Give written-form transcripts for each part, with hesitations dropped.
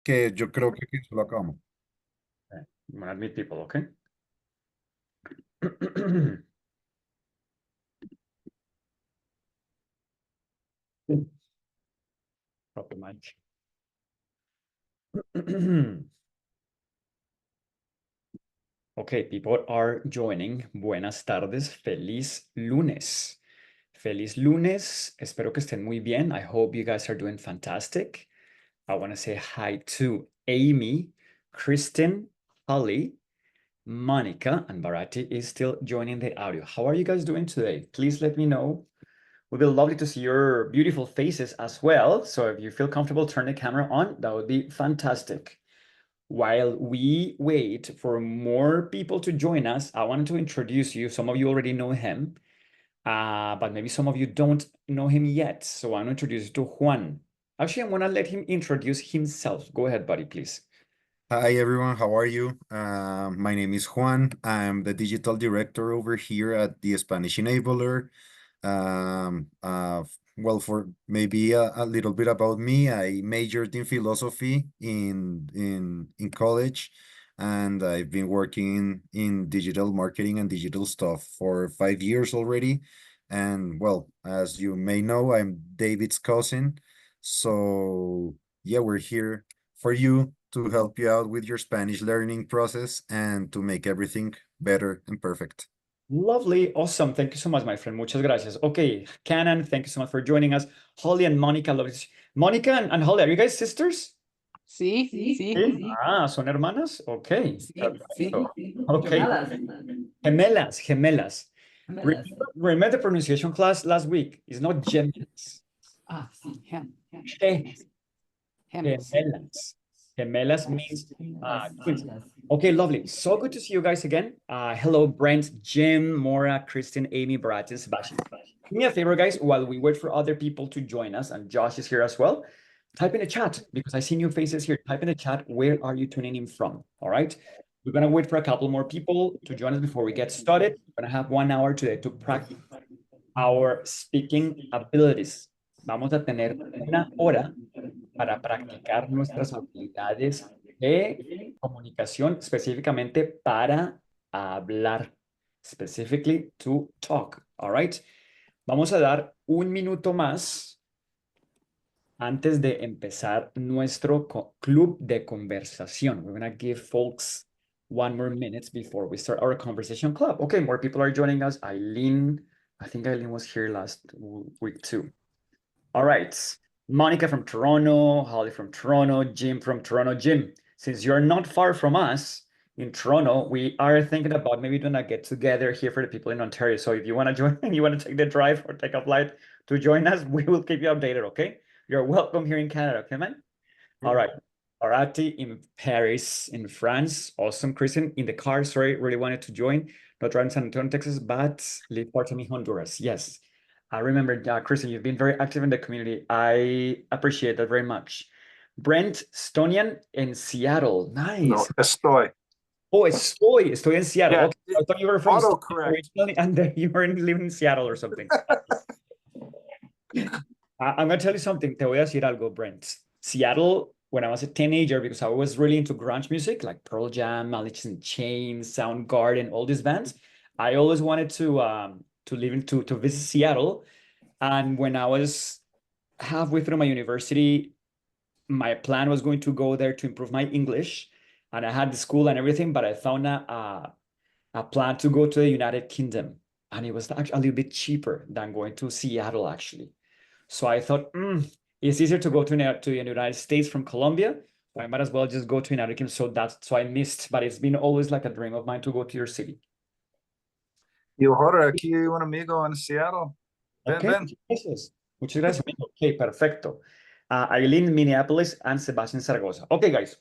que yo creo que aquí solo acabamos. Okay. I'm gonna admit people, okay? Drop the mic. Okay, people are joining. Buenas tardes. Feliz lunes. Feliz lunes. Espero que estén muy bien. I hope you guys are doing fantastic. I want to say hi to Amy, Kristen, Holly, Monica, and Barati is still joining the audio. How are you guys doing today? Please let me know. It would be lovely to see your beautiful faces as well. So if you feel comfortable, turn the camera on. That would be fantastic. While we wait for more people to join us, I wanted to introduce you. Some of you already know him, but maybe some of you don't know him yet. So I want to introduce you to Juan. Actually, I'm going to let him introduce himself. Go ahead, buddy, please. Hi everyone, how are you? My name is Juan. I'm the digital director over here at the Spanish Enabler. Well, for maybe a little bit about me, I majored in philosophy in college, and I've been working in digital marketing and digital stuff for 5 years already. And well, as you may know, I'm David's cousin. So yeah, we're here for you to help you out with your Spanish learning process and to make everything better and perfect. Lovely. Awesome. Thank you so much, my friend. Muchas gracias. Okay, Canon, thank you so much for joining us. Holly and Monica, Monica and Holly, are you guys sisters? Sí, sí, Sí. Ah, ¿son hermanas? Okay. sí, Perfecto. sí. Okay. Gemelas. Gemelas, gemelas. Gemelas. Remember the pronunciation class last week? It's not gemelas. Ah, sí, Ge- gemelas. Gemelas. Gemelas means twins. Gemelas. Okay, lovely. So good to see you guys again. Hello, Brent, Jim, Mora, Kristen, Amy, Barat, and Sebastian. Do me a favor, guys, while we wait for other people to join us, and Josh is here as well, type in the chat because I see new faces here. Type in the chat, where are you tuning in from? All right. We're going to wait for a couple more people to join us before we get started. We're going to have 1 hour today to practice our speaking abilities. Vamos a tener 1 hora para practicar nuestras habilidades de comunicación, específicamente para hablar, specifically to talk. All right. Vamos a dar 1 minuto más antes de empezar nuestro club de conversación. We're going to give folks 1 more minute before we start our conversation club. Okay, more people are joining us. Eileen, I think Eileen was here last week too. All right. Monica from Toronto, Holly from Toronto, Jim from Toronto. Jim, since you're not far from us in Toronto, we are thinking about maybe doing a get together here for the people in Ontario. So if you want to join, you want to take the drive or take a flight to join us, we will keep you updated, okay? You're welcome here in Canada, okay, man? All right. Arati in Paris, in France. Awesome. Christian in the car. Sorry, really wanted to join. Not driving San Antonio, Texas, but live part of me, Honduras. Yes. I remember, Christian, you've been very active in the community. I appreciate that very much. Brent Stonian in Seattle. No, Nice. estoy. Oh, estoy in Seattle. Yeah, Okay. I thought you were from Estonia autocorrect. originally, and then you were living in Seattle or something. I'm going to tell you something. Te voy a decir algo, Brent. Seattle, when I was a teenager, because I was really into grunge music, like Pearl Jam, Alice in Chains, Soundgarden, all these bands, I always wanted to live in to visit Seattle. And when I was halfway through my university, my plan was going to go there to improve my English, and I had the school and everything, but I found a plan to go to the United Kingdom, and it was actually a little bit cheaper than going to Seattle, actually. So I thought, it's easier to go to the United States from Colombia. I might as well just go to United Kingdom. So I missed, but it's been always like a dream of mine to go to your city. Y ahora aquí hay un amigo en Seattle. Ven, Okay, ven. muchas gracias. Muchas gracias, amigo. Okay, perfecto. Eileen, Minneapolis, and Sebastian Zaragoza. Okay, guys.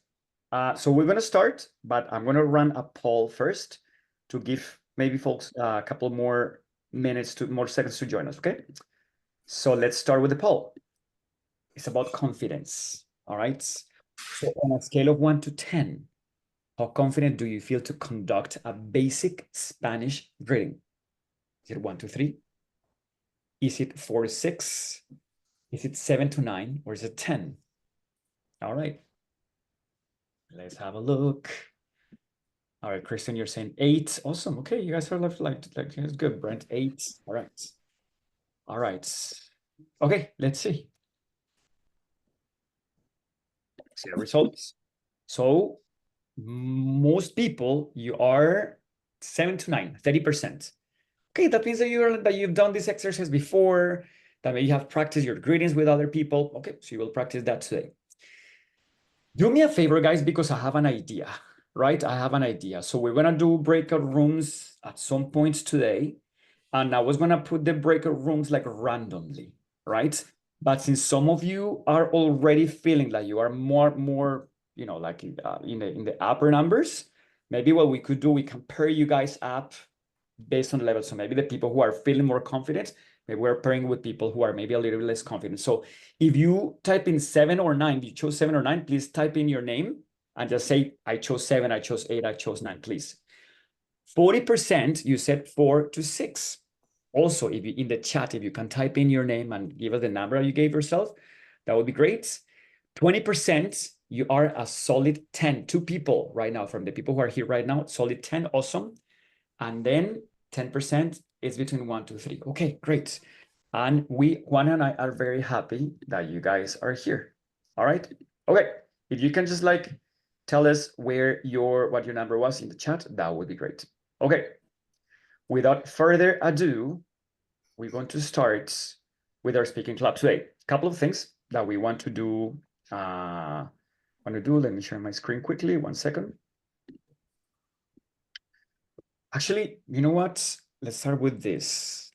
So we're gonna start, but I'm gonna run a poll first to give maybe folks a couple more more seconds to join us. Okay. So let's start with the poll. It's about confidence. All right. So on a scale of 1 to 10, how confident do you feel to conduct a basic Spanish reading? Is it 1 to 3? Is it 4 to 6? Is it 7 to 9? Or is it 10? All right. Let's have a look. All right, Kristen, you're saying 8. Awesome. Okay, you guys are like it's good. Brent, 8. All right. All right. Okay, let's see. See the results. So most people, you are 7 to 9, 30%. Okay, that means that you've done this exercise before, that maybe you have practiced your greetings with other people. Okay, so you will practice that today. Do me a favor, guys, because I have an idea, right? I have an idea. So we're gonna do breakout rooms at some point today, and I was gonna put the breakout rooms like randomly, right? But since some of you are already feeling like you are more, you know, like in the upper numbers, maybe what we could do, we can pair you guys up based on the level. So maybe the people who are feeling more confident, maybe we're pairing with people who are maybe a little bit less confident. So if you type in 7 or 9, you chose 7 or 9, please type in your name and just say, I chose 7, I chose 8, I chose 9, please. 40%, you said 4 to 6. Also, if you in the chat, if you can type in your name and give us the number you gave yourself, that would be great. 20%, you are a solid 10. 2 people right now from the people who are here right now, solid 10, awesome. And then 10% is between 1 to 3. Okay, great. And Juan and I are very happy that you guys are here. All right. Okay. If you can just like tell us what your number was in the chat, that would be great. Okay. Without further ado, we're going to start with our speaking club today. A couple of things that we want to do. Let me share my screen quickly. 1 second. Actually, you know what? Let's start with this.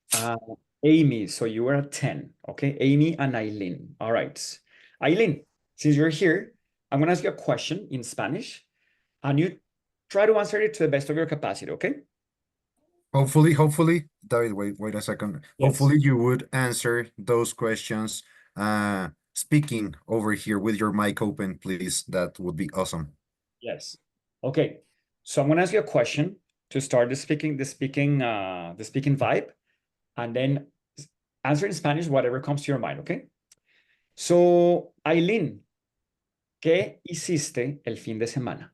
Amy, so you were at 10, okay? Amy and Eileen. All right. Eileen, since you're here, I'm going to ask you a question in Spanish, and you try to answer it to the best of your capacity, okay? Hopefully, David, wait a second. Yes. Hopefully you would answer those questions speaking over here with your mic open, please. That would be awesome. Yes. Okay. So I'm going to ask you a question to start the speaking vibe, and then answer in Spanish whatever comes to your mind, okay? So, Eileen, ¿qué hiciste el fin de semana?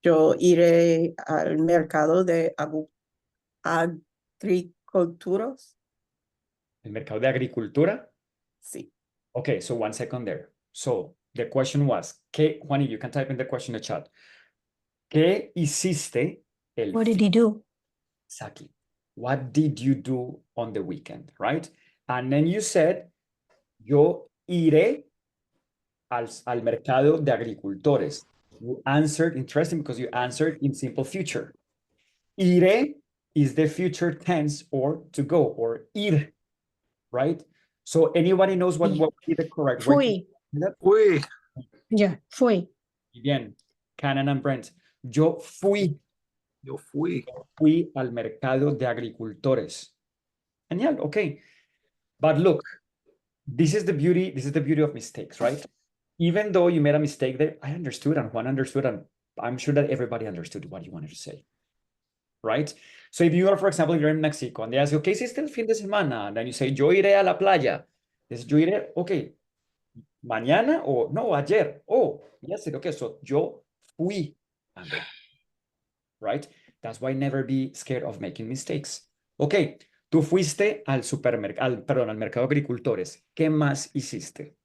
Yo iré al mercado de agriculturas. El mercado de agricultura? Sí. Okay, so 1 second there. So the question was, Juani, you can type in the question in the chat. ¿Qué hiciste el What did he do? Exactly. What did you do on the weekend, right? And then you said, yo iré al mercado de agricultores. You answered, interesting because you answered in simple future. Iré is the future tense or to go or ir, right? So anybody knows what would be the correct word? Fui. Uy, Yeah, fui. Bien, Canan and Brent. Yo fui al mercado de agricultores. Genial, okay. But look, this is the beauty of mistakes, right? Even though you made a mistake there, I understood and Juan understood, and I'm sure that everybody understood what you wanted to say, right? So if you are, for example, you're in Mexico and they ask you, ¿qué hiciste el fin de semana? And then you say, yo iré a la playa. This yo iré, okay, mañana o no, ayer. Oh, yesterday. Okay, so yo fui. Right? That's why never be scared of making mistakes. Okay, tú fuiste al supermercado, perdón, al mercado de agricultores. ¿Qué más hiciste?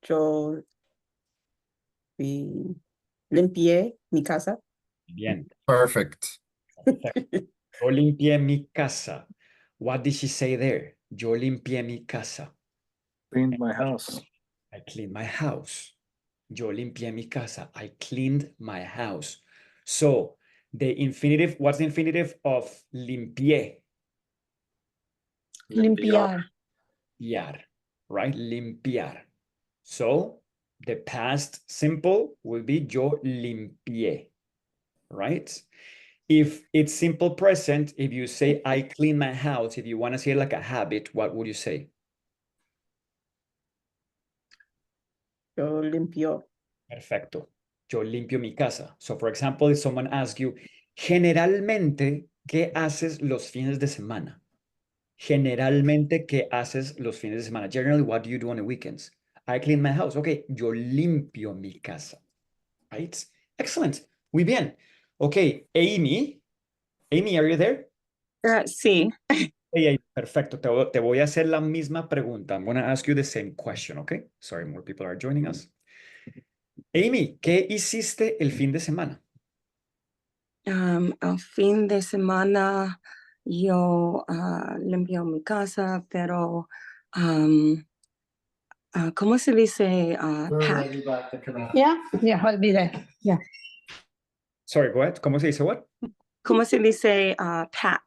Yo limpié mi casa. Bien. Perfect. Yo limpié mi casa. What did she say there? Yo limpié mi casa. cleaned my house. I cleaned my house. Yo limpié mi casa. I cleaned my house. So the infinitive, what's the infinitive of limpié? Limpiar. Limpiar, right? Limpiar. So the past simple will be yo limpié, right? If it's simple present, if you say I clean my house, if you want to say it like a habit, what would you say? Yo limpio. Perfecto. Yo limpio mi casa. So for example, if someone asks you, generalmente, ¿qué haces los fines de semana? Generalmente, ¿qué haces los fines de semana? Generally, what do you do on the weekends? I clean my house. Okay, yo limpio mi casa. Right? Excellent. Muy bien. Okay, Amy. Amy, are you there? Sí. Hey, perfecto. Te voy a hacer la misma pregunta. I'm going to ask you the same question, okay? Sorry, more people are joining us. Amy, ¿qué hiciste el fin de semana? A fin de semana yo limpio mi casa, pero ¿cómo se dice? Pack. Yeah, olvidé. Yeah. Sorry, go ahead. ¿Cómo se dice what? ¿Cómo se dice pack?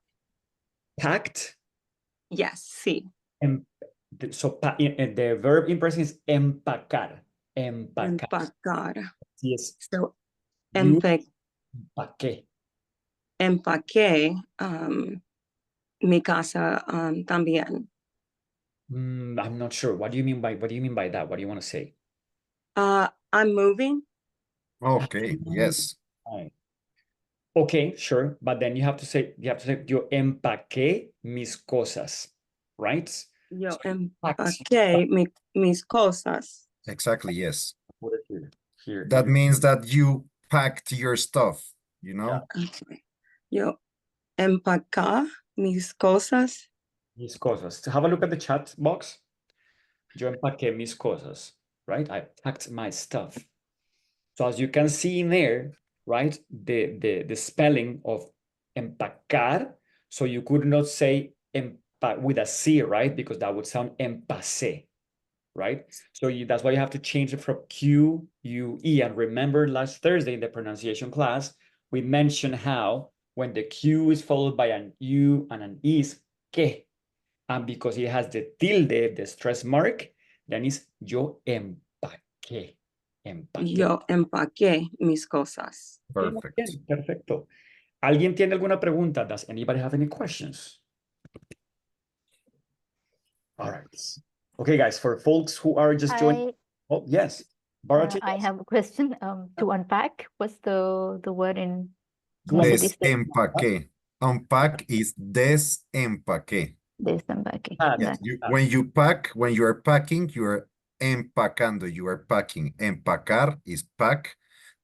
Packed. Yes, sí. So the verb in present is empacar. Empacar. Empacar. Sí, es So, you empaqué empaqué. mi casa también. I'm not sure. What do you mean by that? What do you want to say? I'm moving. Okay, yes. Right. Okay, sure. But then you have to say, yo empaqué mis cosas, right? Yo So empaqué mis cosas. Exactly, yes. put it here. That means that you packed your stuff, you know? Okay. Yo empacar mis cosas. Mis cosas. So have a look at the chat box. Yo empaqué mis cosas, right? I packed my stuff. So as you can see in there, right, the spelling of empacar, so you could not say with a C, right? Because that would sound empacé, right? So that's why you have to change it from Q, U, E. And remember last Thursday in the pronunciation class, we mentioned how when the Q is followed by an U and an E is que. And because it has the tilde, the stress mark, then it's yo empaqué. Empaqué. Yo empaqué mis cosas. Perfect. Bien, perfecto. ¿Alguien tiene alguna pregunta? Does anybody have any questions? All right. Okay, guys, for folks who are just joining. Oh, yes. Bharati, I yes. have a question to unpack. What's the word in Go ahead. Desempaqué. Unpack is desempaqué. desembarque? Yes, when you are packing, you are empacando, you are packing. Empacar is pack.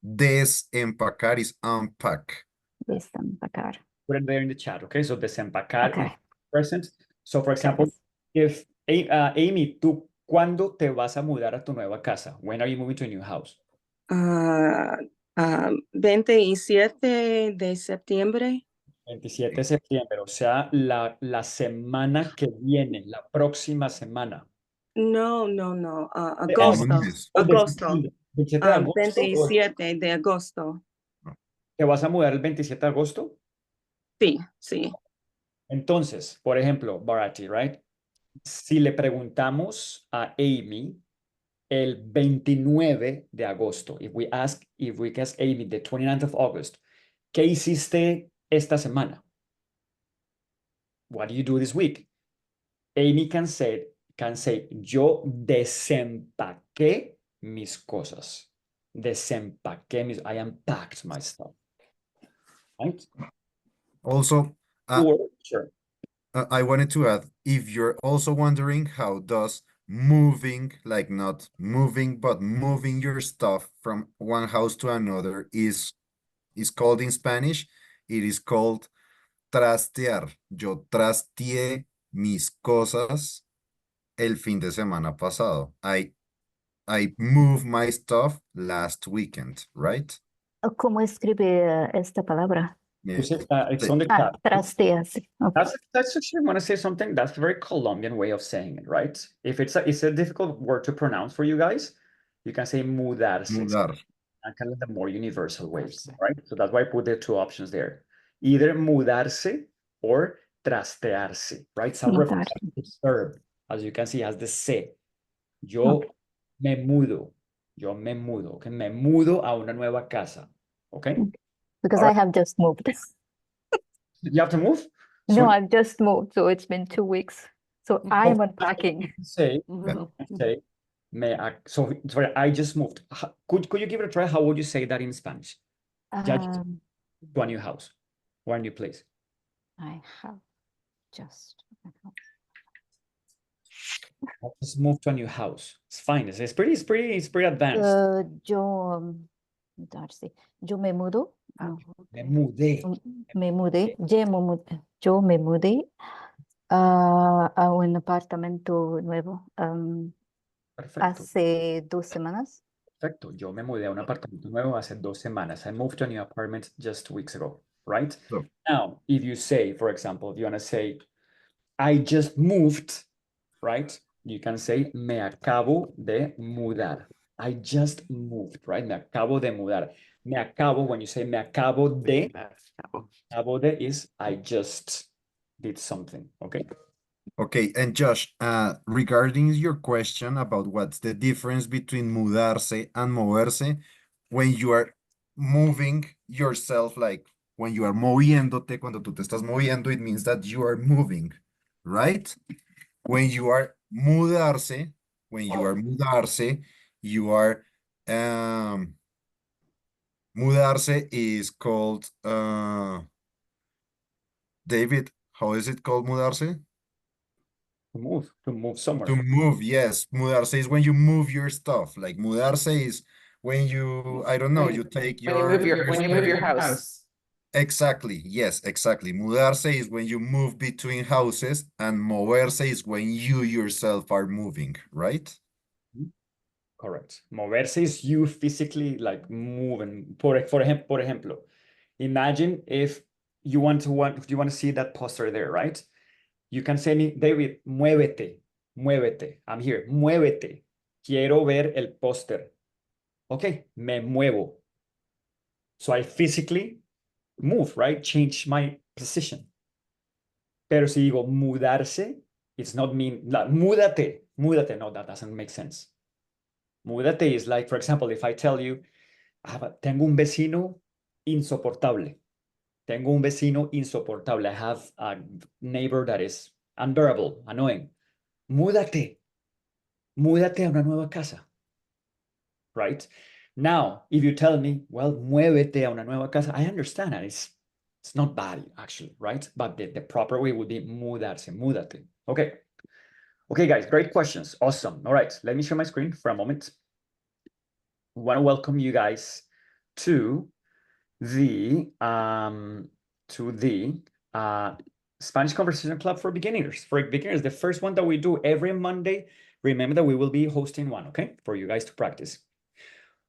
Desempacar is unpack. Desempacar. Put it there in the chat, okay? So desempacar Okay. is present. So, for example, Yes. if Amy, ¿tú cuándo te vas a mudar a tu nueva casa? When are you moving to a new house? 27 de septiembre. 27 de septiembre, o sea, la semana que viene, la próxima semana. No, agosto. Lunes. Agosto. 27 de agosto. 27 de agosto. ¿Te vas a mudar el 27 de agosto? Sí, sí. Entonces, por ejemplo, Bharati, right? Si le preguntamos a Amy el 29 de agosto, if we ask Amy the 29th of August, ¿qué hiciste esta semana? What do you do this week? Amy can say, yo desempaqué mis cosas. I unpacked my stuff. Right? Also, Sure. I wanted to add, if you're also wondering how does moving, like not moving, but moving your stuff from one house to another is called in Spanish, it is called trastear. Yo trasteé mis cosas el fin de semana pasado. I moved my stuff last weekend, right? ¿Cómo escribe esta palabra? It's on the chat. Trasteas. Okay. That's actually, I want to say something. That's a very Colombian way of saying it, right? If it's a difficult word to pronounce for you guys, you can say mudarse. Mudar. And kind of the more universal ways, right? So that's why I put the two options there. Either mudarse or trastearse, right? Some Mudarse. verb, as you can see, has the se. Yo me mudo. Yo me mudo. Okay? Me mudo a una nueva casa. Okay? Because All I have just moved. You have to move? No, I've just moved, so it's been 2 weeks. So I'm unpacking. Say, so sorry, I just moved. Could you give it a try? How would you say that in Spanish? To a new house or a new place. I have Just. I just moved to a new house. It's fine. It's pretty advanced. Yo, mudarse. Yo me mudo. No, Me mudé. me mudé. Yo me mudé a un apartamento nuevo Perfecto. hace 2 semanas. Perfecto. Yo me mudé a un apartamento nuevo hace 2 semanas. I moved to a new apartment just 2 weeks ago, right? So- Now, if you say, for example, if you want to say, I just moved, right? You can say, me acabo de mudar. I just moved, right? Me acabo de mudar. Me acabo, when you say me acabo de, acabo de is I just did something, okay? Okay, and Josh, regarding your question about what's the difference between mudarse and moverse, when you are moving yourself, like when you are moviéndote, cuando tú te estás moviendo, it means that you are moving, right? When you are mudarse, you are, mudarse is called, David, how is it called mudarse? To move somewhere. To move, yes. Mudarse is when you move your stuff. Like mudarse is when you, I don't know, you take When you move your house. Exactly, yes, exactly. Mudarse is when you move between houses, and moverse is when you yourself are moving, right? Correct. Moverse is you physically like moving. Por ejemplo, imagine if you want to see that poster there, right? You can say me, David, muévete, muévete. I'm here, muévete. Quiero ver el póster. Okay, me muevo. So I physically move, right? Change my position. Pero si digo mudarse, it's not mean, múdate, múdate. No, that doesn't make sense. Múdate is like, for example, if I tell you, tengo un vecino insoportable. Tengo un vecino insoportable. I have a neighbor that is unbearable, annoying. Múdate. Múdate a una nueva casa. Right? Now, if you tell me, well, muévete a una nueva casa, I understand that it's not bad, actually, right? But the proper way would be mudarse, múdate. Okay. Okay, guys, great questions. Awesome. All right, let me share my screen for a moment. I want to welcome you guys to the Spanish Conversation Club for beginners. The first one that we do every Monday. Remember that we will be hosting one, okay, for you guys to practice.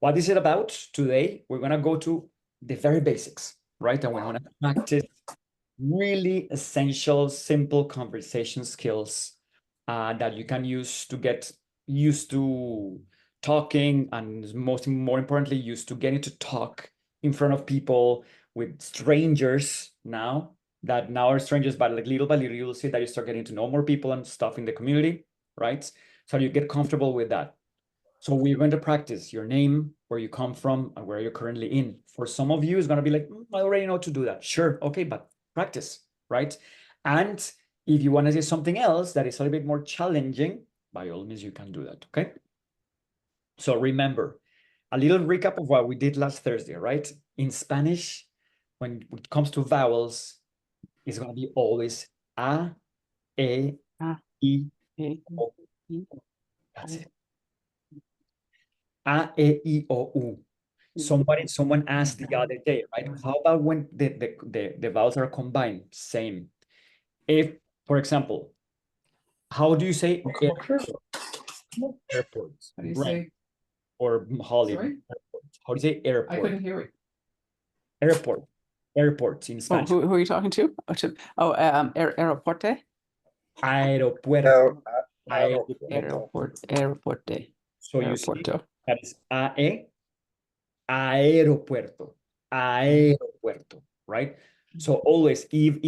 What is it about? Today, we're going to go to the very basics, right? And we're going to practice really essential, simple conversation skills that you can use to get used to talking, and more importantly, used to getting to talk in front of people, with strangers now are strangers, but like little by little, you'll see that you start getting to know more people and stuff in the community, right? So you get comfortable with that. So we're going to practice your name, where you come from, and where you're currently in. For some of you, it's going to be like, I already know how to do that. Sure, okay, but practice, right? And if you want to say something else that is a little bit more challenging, by all means, you can do that, okay? So remember, a little recap of what we did last Thursday, right? In Spanish, when it comes to vowels, it's going to be always A, E, I, O. That's it. A, E, I, O, U. Someone asked the other day, right? How about when the vowels are combined? Same. If, for example, how do you say airports? How do you Brent, say? or Holly? Sorry? How do you say airport? I couldn't hear it. Airports in Spanish. Who are you talking to? Aeroporte? Aeropuerto. Aeroporte. So you see Aeropuerto. that is AE, aeropuerto, aeropuerto, right? So always, if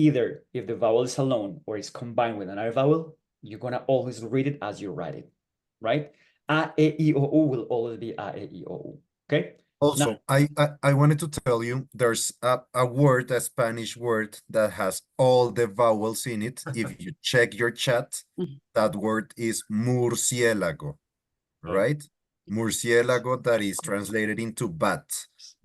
the vowel is alone or is combined with another vowel, you're gonna always read it as you write it, right? A, E, I, O, U will always be A, E, I, O, U, okay? Also, Now, I wanted to tell you there's a word, a Spanish word that has all the vowels in it. If you check your chat, that word is murciélago, right? Murciélago, that is translated into bat.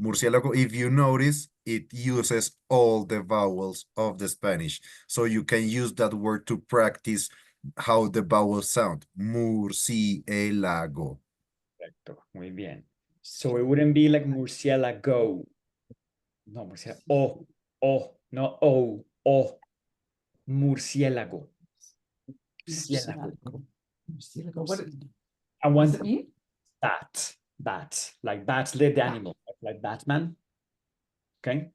Murciélago, if you notice, it uses all the vowels of the Spanish. So you can use that word to practice how the vowels sound. Murciélago. Perfecto, muy bien. So it wouldn't be like murciélago. No, murciélago. No o. Murciélago. Murciélago. What, I what want does it mean? that, like that's the animal, like Batman. Okay.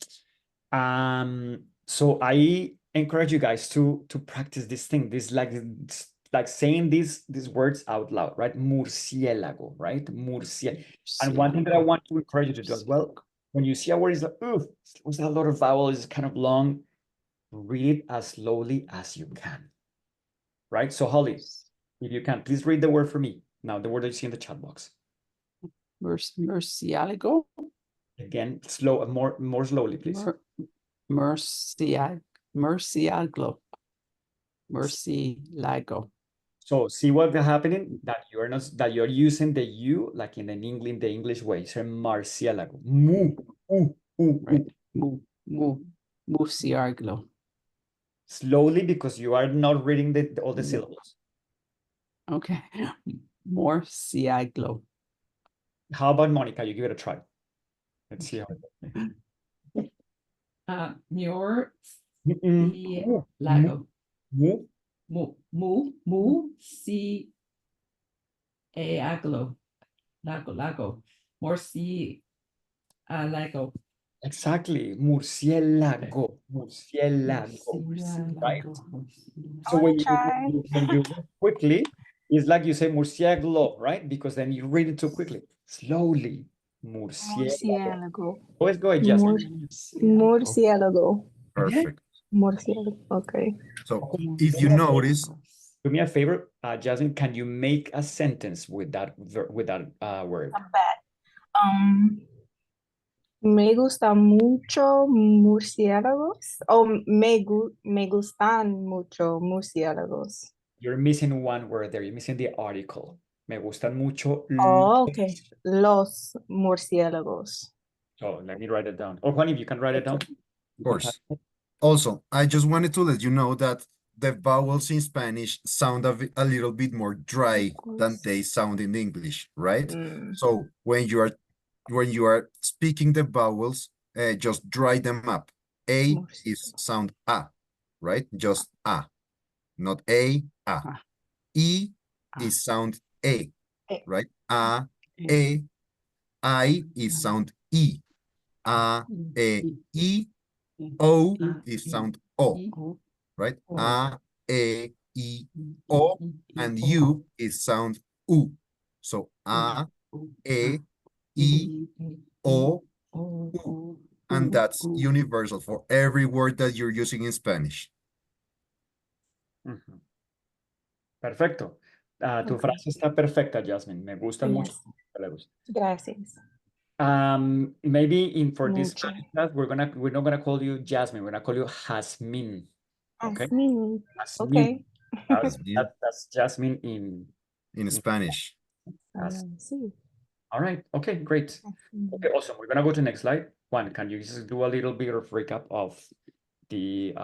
So I encourage you guys to practice this thing. This like saying these words out loud, right? Murciélago, right? Murciélago. And one thing that I want to encourage you to do as well, when you see a word is like, ooh, was a lot of vowels, it's kind of long, read it as slowly as you can. Right? So Holly, if you can, please read the word for me. Now, the word that you see in the chat box. Murciélago. Again, slow, more slowly, please. Murciélago. Murciélago. So see what's happening, that you're using the U like in the English way. So Marciélago. Right. Murciélago. Slowly, because you are not reading all the syllables. Okay. Murciélago. How about Monica? You give it a try. Let's see how it goes. Murciélago. Mu. Murciélago. Lago. Murciélago. Exactly. Murciélago. Right? So when you read quickly, it's like you say murciélago, right? Because then you read it too quickly. Slowly. Murciélago. Always go ahead, Jasmine. Murciélago. Perfect. Murciélago. Okay. So if you notice, Do me a favor, Jasmine, can you make a sentence with that word? Me gusta mucho murciélagos. O me gustan mucho murciélagos. You're missing one word there. You're missing the article. Me gustan mucho. Oh, okay. Los murciélagos. So let me write it down. Or Juan, if you can write it down. of course. Also, I just wanted to let you know that the vowels in Spanish sound a little bit more dry than they sound in English, right? Mm. So when you are speaking the vowels, just dry them up. A is sound A, right? Just A, not A. E is sound A, right? A, E. I is sound E. A, E. O is sound O, right? A, E, O, and U is sound U. So A, E, O, U. And that's universal for every word that you're using in Spanish. Perfecto. Tu frase está perfecta, Jasmine. Me gusta mucho. Gracias. Maybe for this Mucho. class, we're not gonna call you Jasmine. We're gonna call you Jasmine. Okay. Jasmine. Jasmine. Okay. That's Jasmine in Spanish. Sí. All right. Okay, great. Okay, awesome. We're gonna go to the next slide. Juan, can you just do a little bit of recap of the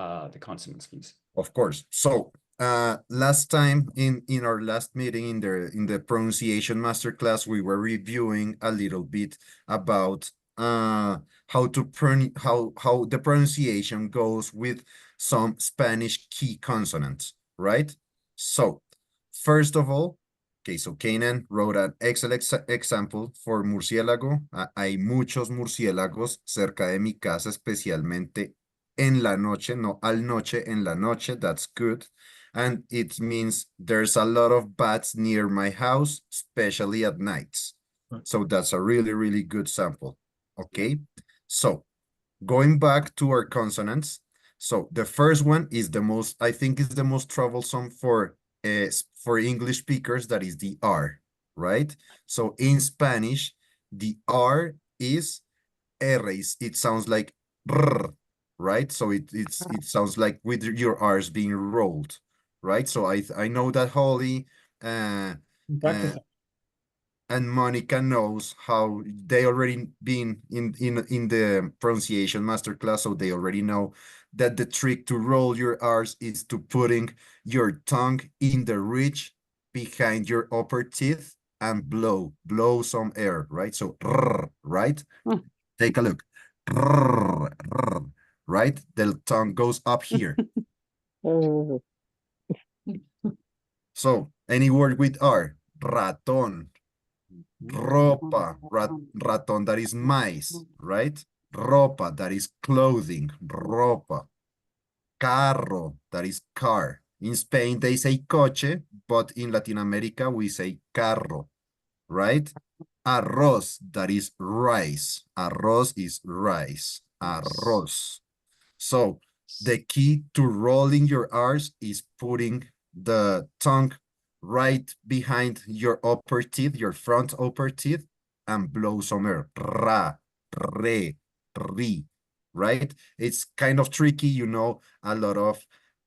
consonants, please? Of course. So last time in our last meeting in the pronunciation masterclass, we were reviewing a little bit about how the pronunciation goes with some Spanish key consonants, right? So first of all, okay, so Kanan wrote an excellent example for murciélago. Hay muchos murciélagos cerca de mi casa, especialmente en la noche, no al noche, en la noche. That's good. And it means there's a lot of bats near my house, especially at nights. So that's a really, really good sample. Okay. So going back to our consonants. So the first one is I think is the most troublesome for English speakers. That is the R, right? So in Spanish, the R is R. It sounds like R, right? So it sounds like with your R's being rolled, right? So I know that Holly and Monica knows how they already been in the pronunciation masterclass, so they already know that the trick to roll your R's is to putting your tongue in the ridge behind your upper teeth and blow some air, right? So, right? Hmm. Take a look. Right? The tongue goes up here. Oh. So, any word with R, ratón, ropa, ratón, that is mice, right? Ropa, that is clothing, ropa. Carro, that is car. In Spain, they say coche, but in Latin America, we say carro, right? Arroz, that is rice. Arroz is rice. Arroz. So the key to rolling your R's is putting the tongue right behind your upper teeth, your front upper teeth, and blow some air. Ra, re, ri, right? It's kind of tricky, you know, a lot of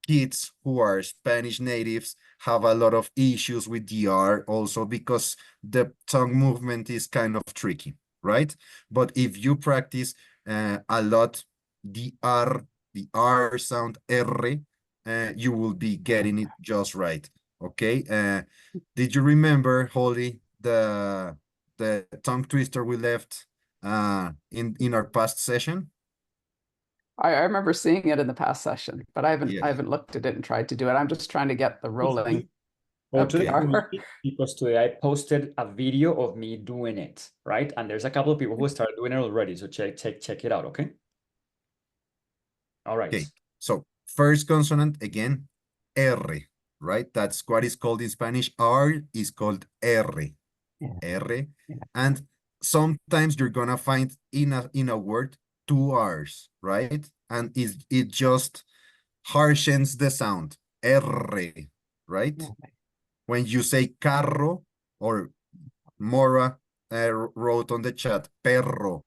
kids who are Spanish natives have a lot of issues with the R also because the tongue movement is kind of tricky, right? But if you practice a lot the R sound, R, you will be getting it just right. Okay. Did you remember, Holly, the tongue twister we left in our past session? I remember seeing it in the past session, but I Yeah. haven't looked at it and tried to do it. I'm just trying to get the rolling. Go of to the the R. community because today I posted a video of me doing it, right? And there's a couple of people who started doing it already. So check it out, okay? All right. Okay. So first consonant again, R, right? That's what is called in Spanish. R is called R. R. And sometimes you're gonna find in a word 2 R's, right? And it just harshens the sound. R, right? When you say carro, or Mora wrote on the chat, perro,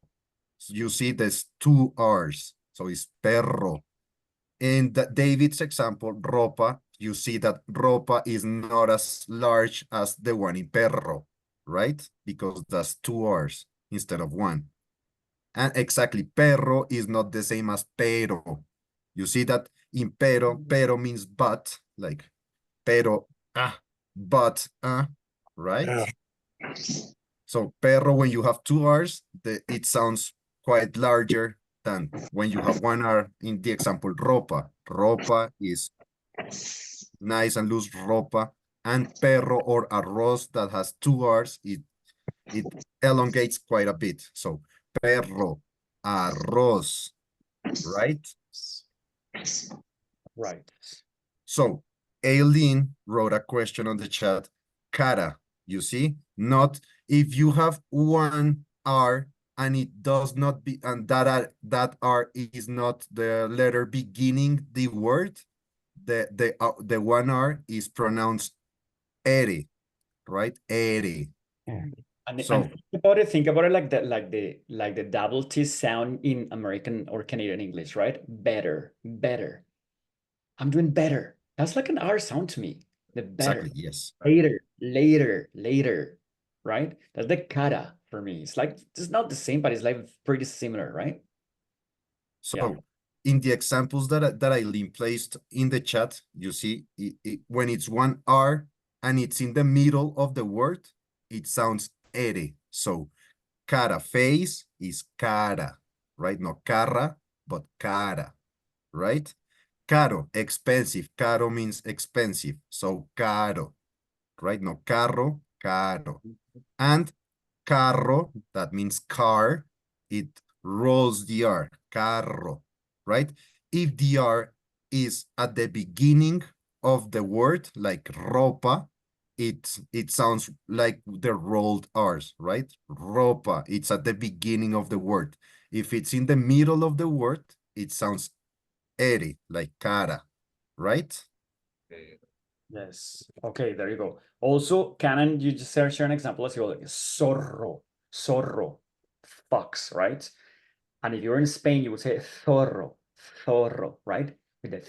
you see there's 2 R's. So it's perro. In David's example, ropa, you see that ropa is not as large as the one in perro, right? Because that's 2 R's instead of 1. And exactly, perro is not the same as pero. You see that in pero means but, like pero, but, right? So perro, when you have 2 R's, it sounds quite larger than when you have 1 R in the example ropa. Ropa is nice and loose ropa, and perro or arroz that has 2 R's, it elongates quite a bit. So perro, arroz, right? Right. So Aileen wrote a question on the chat, cara, you see? Not if you have 1 R and it does not be, and that R is not the letter beginning the word, the 1 R is pronounced ere, right? Ere. And So think about it like the double T sound in American or Canadian English, right? Better. I'm doing better. That's like an R sound to me. The better. exactly, yes. Later, right? That's the cara for me. It's like, it's not the same, but it's like pretty similar, right? So in the examples that Eileen placed in the chat, you see, when it's 1 R and it's in the middle of the word, it sounds ere. So cara, face is cara, right? Not cara, but cara, right? Caro, expensive. Caro means expensive. So caro, right? No, carro, caro. And carro, that means car, it rolls the R, carro, right? If the R is at the beginning of the word, like ropa, it sounds like the rolled R's, right? Ropa, it's at the beginning of the word. If it's in the middle of the word, it sounds ere, like cara, right? Yes. Okay, there you go. Also, Canon, you just share an example as well, like zorro, fox, right? And if you're in Spain, you would say zorro, right? With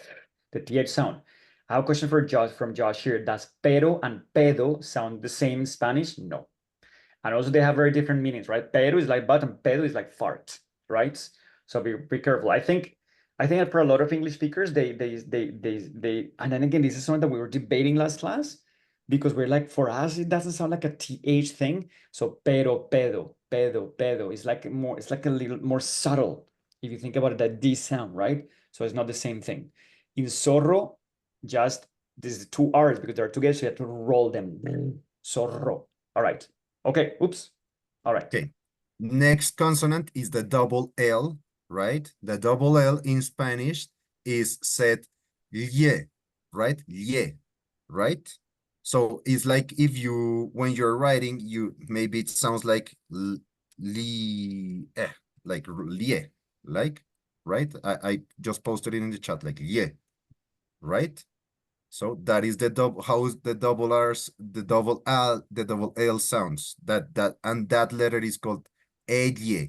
the TH sound. I have a question for Josh from Josh here. Does pero and pedo sound the same in Spanish? No. And also they have very different meanings, right? Pero is like but and pedo is like fart, right? So be careful. I think that for a lot of English speakers, they and then again, this is something that we were debating last class, because we're like, for us, it doesn't sound like a TH thing. So pero, pedo is like more, it's like a little more subtle. If you think about it, that D sound, right? So it's not the same thing. In zorro, just this is two R's because they're together, so you have to roll them. Zorro. All right. Okay. Oops. All right. Okay. Next consonant is the double L, right? The double L in Spanish is said lie, right? Lie, right? So it's like if you, when you're writing, maybe it sounds like like lie, like, right? I just posted it in the chat, like lie, right? So that is the double, how is the double R's, the double L sounds, and that letter is called elle,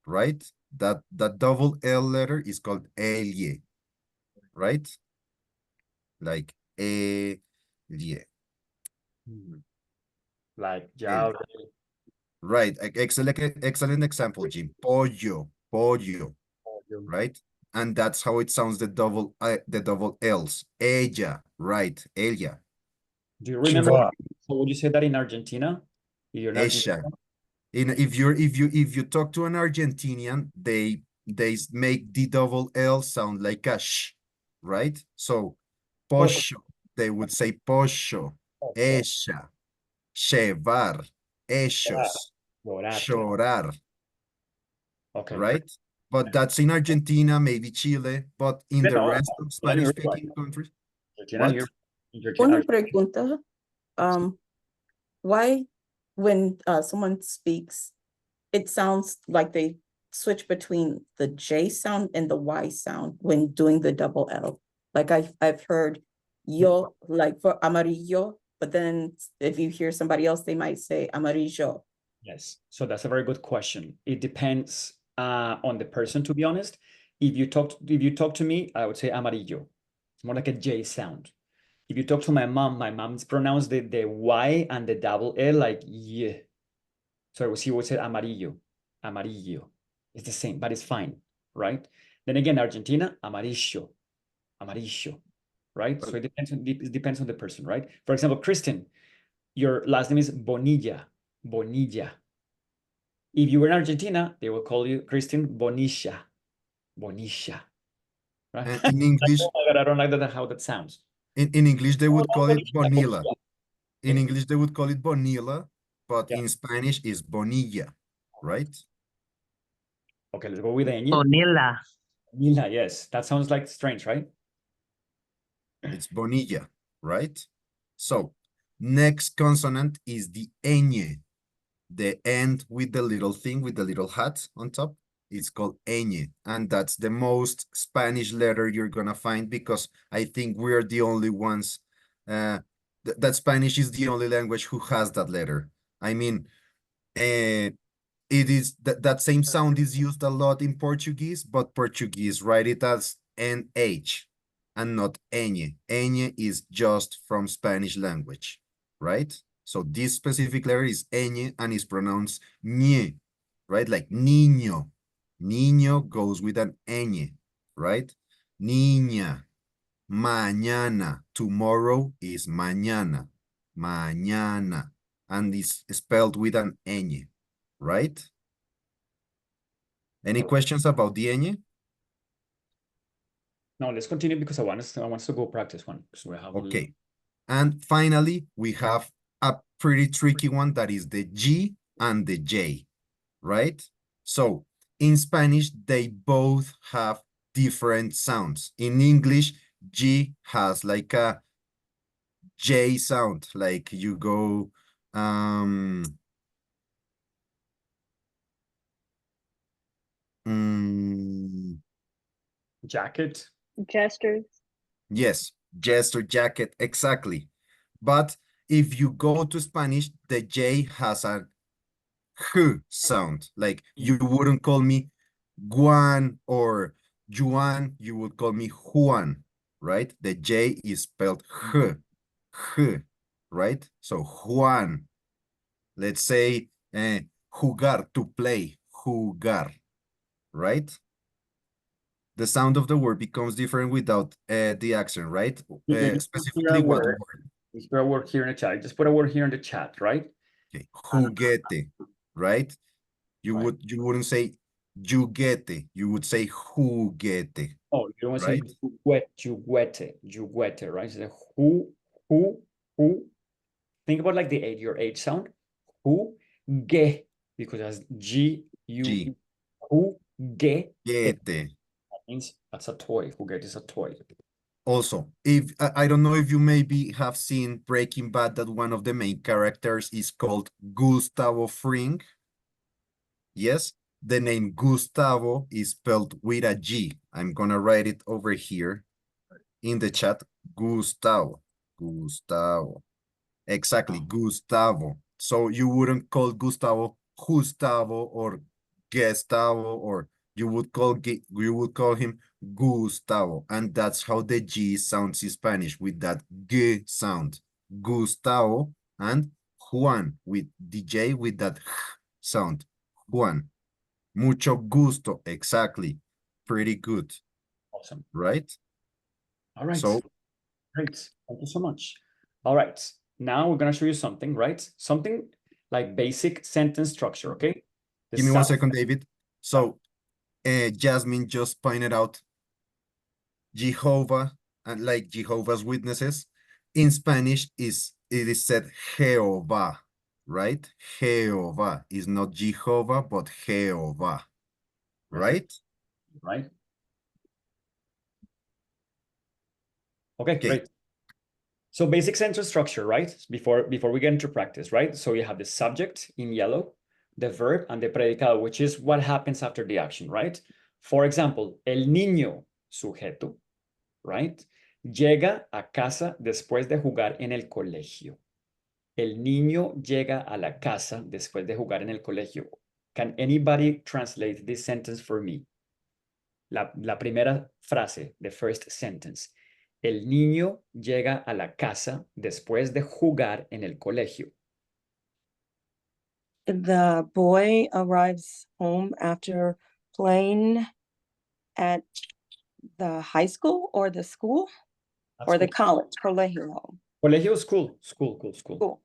right? That double L letter is called elle, right? Like elle. Like, yeah. Right, excellent example, Jim. Pollo, right? And that's how it sounds, the double L's. Ella, right? Ella. Do you remember? So would you say that in Argentina? You're in Argentina? If you talk to an Argentinian, they make the double L sound like a sh, right? So pollo, they would say pollo, ella, llevar, ellos, llorar, Okay. right? But that's in Argentina, maybe Chile, but in the rest of Spanish-speaking countries. What? Una pregunta. Why, when someone speaks, it sounds like they switch between the J sound and the Y sound when doing the double L? Like I've heard yo, like for amarillo, but then if you hear somebody else, they might say amarillo. Yes, so that's a very good question. It depends on the person, to be honest. If you talk to me, I would say amarillo. It's more like a J sound. If you talk to my mom's pronounced the Y and the double L like yeah. So she would say amarillo, amarillo. It's the same, but it's fine, right? Then again, Argentina, amarillo, amarillo, right? So it depends on the person, right? For example, Kristen, your last name is Bonilla, Bonilla. If you were in Argentina, they will call you Kristen Bonilla, Bonilla, right? In English, I don't like that, how that sounds. In English, they would call it Bonilla. In English, they would call it Bonilla, but in Spanish is Bonilla, right? Okay, let's go with ñ. Bonilla. Bonilla, yes. That sounds like strange, right? It's Bonilla, right? So next consonant is the ñ. The end with the little thing, with the little hat on top. It's called ñ, and that's the most Spanish letter you're gonna find, because I think we're the only ones, that Spanish is the only language who has that letter. I mean, it is that same sound is used a lot in Portuguese, but Portuguese write it as NH and not ñ. Ñ is just from Spanish language, right? So this specific letter is ñ and is pronounced ñe, right? Like niño. Niño goes with an ñ, right? Niña. Mañana. Tomorrow is mañana. Mañana. And it's spelled with an ñ, right? Any questions about the ñ? No, let's continue because I want us to go practice one. So we have Okay. And finally, we have a pretty tricky one, that is the G and the J, right? So in Spanish, they both have different sounds. In English, G has like a J sound, like you go, jacket. Gestures. Yes, gesture, jacket, exactly. But if you go to Spanish, the J has a H sound. Like you wouldn't call me Juan or Juan, you would call me Juan, right? The J is spelled H, right? So Juan, Let's say jugar, to play, jugar, right? The sound of the word becomes different without the accent, right? Specifically what word? Just put a word here in the chat. Just put a word here in the chat, right? Okay, juguete, right? You wouldn't say juguete, you would say juguete. Oh, you don't right? say juguete, right? So who. Think about like your H sound. Ge, because that's G, G. who, ge. Gete. That means that's a toy. Juguete is a toy. Also, if I don't know if you maybe have seen Breaking Bad, that one of the main characters is called Gustavo Fring. Yes, the name Gustavo is spelled with a G. I'm gonna write it over here in the chat. Gustavo. Exactly, Gustavo. So you wouldn't call Gustavo or Gustavo, or you would call him Gustavo, and that's how the G sounds in Spanish, with that G sound. Gustavo, and Juan with the J with that H sound. Juan. Mucho gusto. Exactly. Pretty good. Awesome. Right? All right. So great. Thank you so much. All right. Now we're going to show you something, right? Something like basic sentence structure, okay? give me 1 second, David. So Jasmine just pointed out Jehovah, and like Jehovah's Witnesses, in Spanish it is said Jehovah, right? Jehovah is not Jehovah, but Jehovah, right? Right. Okay, great. So basic sentence structure, right? Before we get into practice, right? So you have the subject in yellow, the verb, and the predicado, which is what happens after the action, right? For example, el niño, sujeto, right? Llega a casa después de jugar en el colegio. El niño llega a la casa después de jugar en el colegio. Can anybody translate this sentence for me? La primera frase, the first sentence. El niño llega a la casa después de jugar en el colegio. The boy arrives home after playing at the high school or the school or the college. Colegio. Colegio, school. School.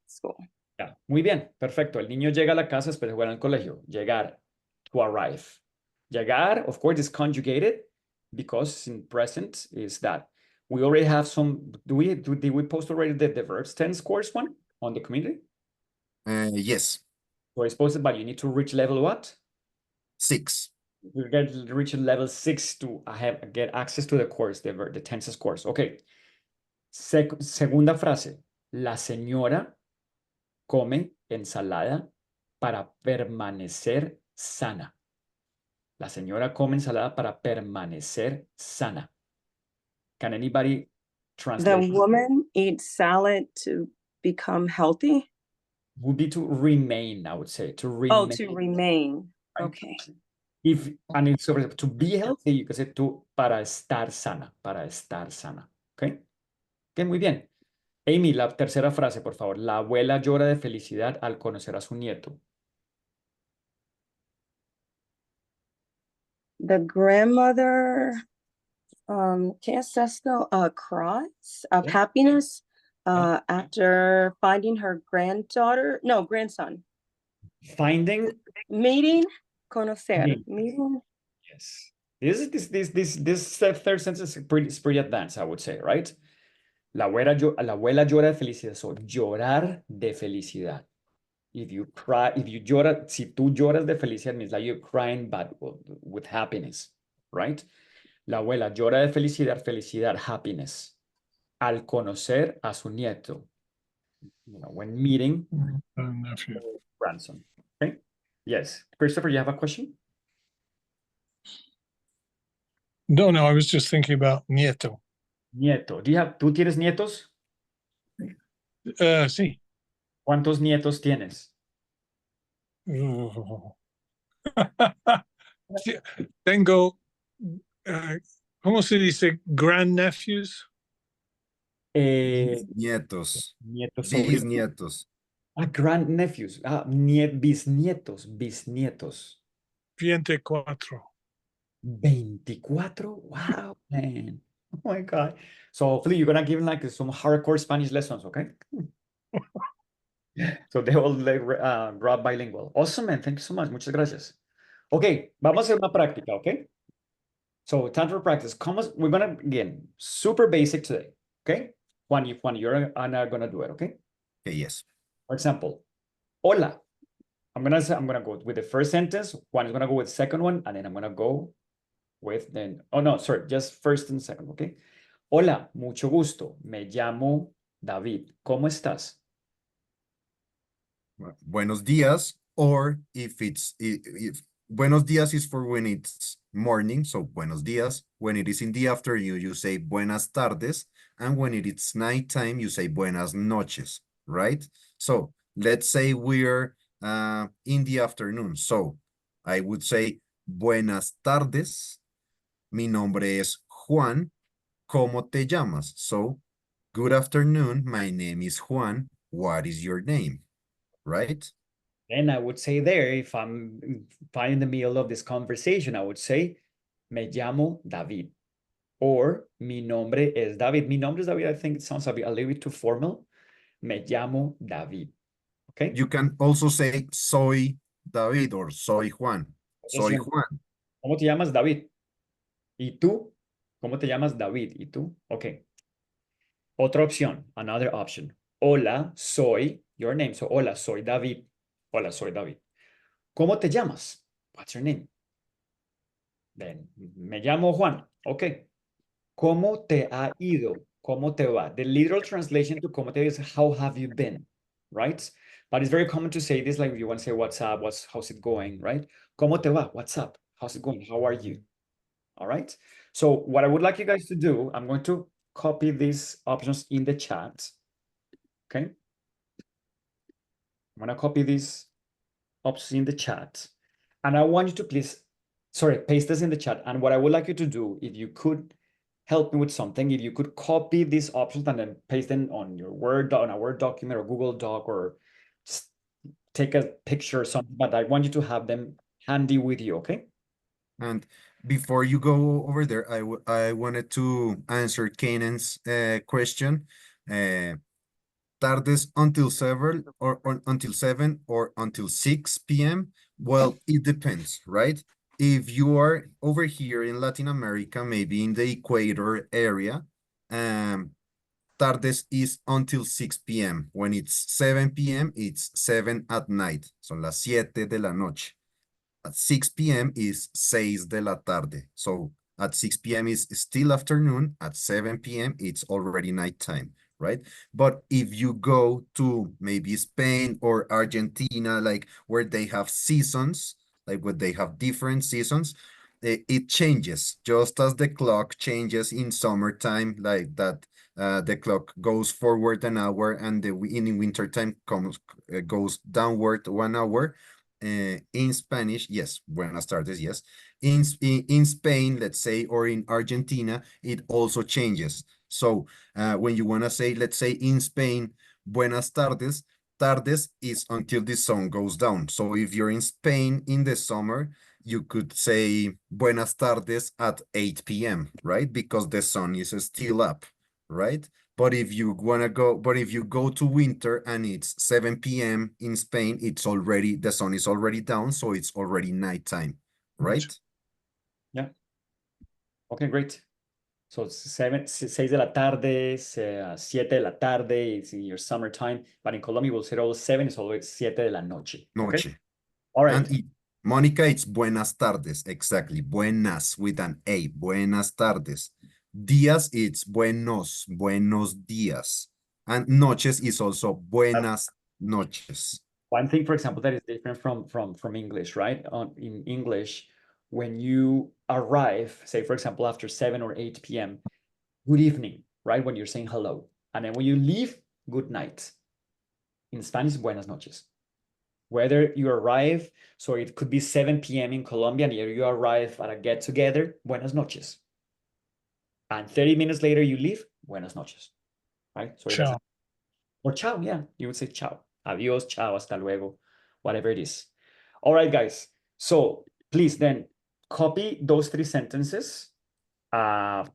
Ya, muy bien, perfecto. El niño llega a la casa después de jugar en el colegio. Llegar, to arrive. Llegar, of course, is conjugated because in present is that. We already have some, did we post already the verbs tense course one on the community? Yes. So it's posted, but you need to reach level what? 6. You get reach level 6 to get access to the course, the tenses course. Okay. Segunda frase. La señora come ensalada para permanecer sana. La señora come ensalada para permanecer sana. Can anybody translate? The woman eats salad to become healthy? Would be to remain, I would say. To remain. Oh, to remain. Okay. And it's to be healthy, you can say para estar sana. Okay? Okay, muy bien. Amy, la tercera frase, por favor. La abuela llora de felicidad al conocer a su nieto. The grandmother, ¿qué es esto? Cries of happiness after finding her grandson. Meeting, conocer. Meeting. Yes. This third sentence is pretty advanced, I would say, right? La abuela llora de felicidad. So, llorar de felicidad. If you llora, si tú lloras de felicidad, means like you're crying but with happiness, right? La abuela llora de felicidad, happiness, al conocer a su nieto. When meeting grandson. Okay? Yes. Christopher, you have a question? No, I was just thinking about nieto. Nieto. ¿Tú tienes nietos? Sí. ¿Cuántos nietos tienes? Tengo, ¿cómo se dice? Grandnephews. Nietos. Bisnietos. Grandnephews. Bisnietos. Bisnietos. 24. 24? Wow, man. Oh my God. So hopefully you're gonna give them like some hardcore Spanish lessons, okay? So they will like, grab bilingual. Awesome, man. Thank you so much. Muchas gracias. Okay, vamos a hacer una práctica, okay? So time for practice. We're gonna, again, super basic today, okay? Juan, you're gonna do it, okay? Okay, yes. For example, hola. I'm gonna go with the first sentence. Juan is gonna go with the second one, and then I'm gonna go with then. Oh no, sorry, just first and second, okay? Hola, mucho gusto. Me llamo David. ¿Cómo estás? Buenos días, or if buenos días is for when it's morning, so buenos días. When it is in the afternoon, you say buenas tardes, and when it is nighttime, you say buenas noches, right? So let's say we're in the afternoon, so I would say buenas tardes. Mi nombre es Juan. ¿Cómo te llamas? So, good afternoon. My name is Juan. What is your name? Right? Then I would say there, if I'm in the middle of this conversation, I would say, me llamo David. Or, mi nombre es David. Mi nombre es David, I think it sounds a little bit too formal. Me llamo David. Okay? You can also say, soy David or soy Juan. Soy Eso. Juan. ¿Cómo te llamas, David? ¿Y tú? ¿Cómo te llamas, David? ¿Y tú? Okay. Otra opción, another option. Hola, soy, your name. So, hola, soy David. Hola, soy David. ¿Cómo te llamas? What's your name? Then, me llamo Juan. Okay. ¿Cómo te ha ido? ¿Cómo te va? The literal translation to ¿cómo te va is how have you been? Right? But it's very common to say this, like if you want to say what's up, how's it going, right? ¿Cómo te va? What's up? How's it going? How are you? All right. So what I would like you guys to do, I'm going to copy these options in the chat. Okay. I'm going to copy these options in the chat. And I want you to please, paste this in the chat. And what I would like you to do, if you could help me with something, if you could copy these options and then paste them on your on a Word document or Google Doc, or just take a picture or something, but I want you to have them handy with you, okay? And before you go over there, I wanted to answer Kanan's question. Tardes until 7 or until 7 or until 6 p.m. Well, it depends, right? If you are over here in Latin America, maybe in the equator area, tardes is until 6 p.m. When it's 7 p.m., it's 7 at night. Son las 7 de la noche. At 6 p.m. is 6 de la tarde. So at 6 p.m. is still afternoon. At 7 p.m. it's already nighttime, right? But if you go to maybe Spain or Argentina, like where they have seasons, like where they have different seasons, it changes. Just as the clock changes in summertime, like that, the clock goes forward an hour, and in wintertime goes downward 1 hour. In Spanish, yes, buenas tardes, yes. In Spain, let's say, or in Argentina, it also changes. So when you want to say, let's say in Spain, buenas tardes, tardes is until the sun goes down. So if you're in Spain in the summer, you could say buenas tardes at 8 p.m., right? Because the sun is still up, right? But if you go to winter and it's 7 p.m. in Spain, the sun is already down, so it's already nighttime, right? Yeah. Okay, great. So 6 de la tarde, 7 de la tarde, it's in your summertime, but in Colombia we'll say all 7 is always 7 de la noche. Noche. Okay? All right. And Monica, it's buenas tardes, exactly. Buenas with an A, buenas tardes. Días, it's buenos días. And noches is also buenas noches. One thing, for example, that is different from English, right? In English, when you arrive, say, for example, after 7 or 8 p.m., good evening, right? When you're saying hello. And then when you leave, good night. In Spanish, buenas noches. Whether you arrive, so it could be 7 p.m. in Colombia, and you arrive at a get-together, buenas noches. And 30 minutes later, you leave, buenas noches, right? So Ciao. or ciao, yeah, you would say ciao. Adiós, chao, hasta luego, whatever it is. All right, guys. So please then copy those 3 sentences.